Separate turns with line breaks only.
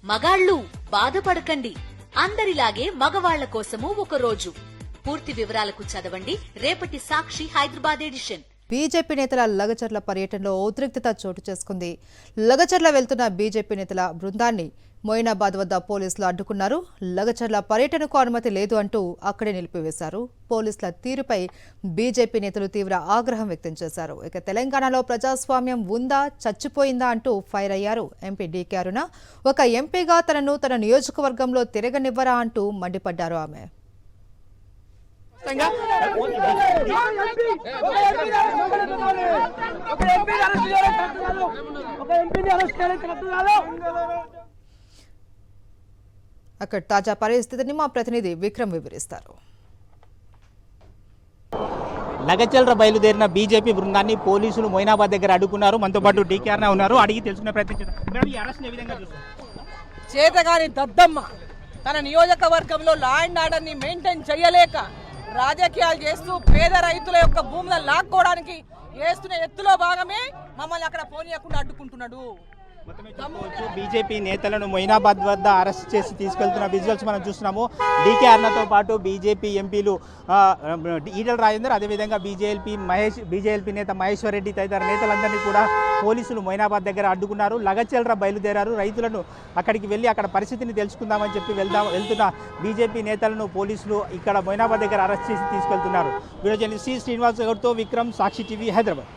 మగాళ్ళు బాధపడకండి, అందరిలాగే మగవాళ్ల కోసము ఒక రోజు. పూర్తి వివరాలకు చదవండి రేపటి సాక్షి హైదరాబాద్ ఎడిషన్.
బీజేపీ నేతల లగచర్ల పర్యటనలో ఉద్రిక్తత చోటు చేసుకుంది. లగచర్ల వెళ్తున్న బీజేపీ నేతల బృందాన్ని మొయినాబాద్ వద్ద పోలీసులు అడ్డుకున్నారు. లగచర్ల పర్యటనకు అనుమతి లేదు అంటూ అక్కడే నిలిపివేశారు. పోలీసుల తీరుపై బీజేపీ నేతలు తీవ్ర ఆగ్రహం వ్యక్తం చేశారు. ఇక తెలంగాణలో ప్రజాస్వామ్యం ఉందా, చచ్చిపోయిందా అంటూ ఫైర్ అయ్యారు ఎంపీ డీకే అరుణ. ఒక ఎంపీగా తనను తన నియోజకవర్గంలో తిరగనివ్వరా అంటూ మండిపడ్డారు ఆమె. అక్కడ తాజా పరిస్థితిని మా ప్రతినిధి విక్రమ్ వివరిస్తారు.
లగచర్ల బయలుదేరిన బీజేపీ బృందాన్ని పోలీసులు మొయినాబాద్ దగ్గర అడ్డుకున్నారు. మనతో పాటు డీకే అరుణ ఉన్నారు. అడిగి తెలుసుకునే ప్రయత్నించారు.
చేతగాని దద్దమ్మ తన నియోజకవర్గంలో లా అండ్ ఆర్డర్ ని మెయింటైన్ చేయలేక రాజకీయాలు చేస్తూ పేద రైతుల యొక్క భూములను లాక్కోవడానికి వేస్తున్న ఎత్తులో భాగమే మమ్మల్ని అక్కడ పోనీయకుండా అడ్డుకుంటున్నాడు.
బీజేపీ నేతలను మొయినాబాద్ వద్ద అరెస్ట్ చేసి తీసుకెళ్తున్న విజువల్స్ మనం చూస్తున్నాము. డీకే అరుణతో పాటు బీజేపీ ఎంపీలు ఈటల రాజేందర్, అదేవిధంగా బీజేపీ నేత మహేశ్వర్ రెడ్డి తదితర నేతలందరినీ కూడా పోలీసులు మొయినాబాద్ దగ్గర అడ్డుకున్నారు. లగచర్ల బయలుదేరారు. రైతులను అక్కడికి వెళ్ళి అక్కడ పరిస్థితిని తెలుసుకుందామని చెప్పి వెళ్తున్న బీజేపీ నేతలను పోలీసులు ఇక్కడ మొయినాబాద్ దగ్గర అరెస్ట్ చేసి తీసుకెళ్తున్నారు. వీడియో జర్నలిస్ట్ శ్రీనివాస్ గౌడ్తో విక్రమ్, సాక్షి టీవీ, హైదరాబాద్.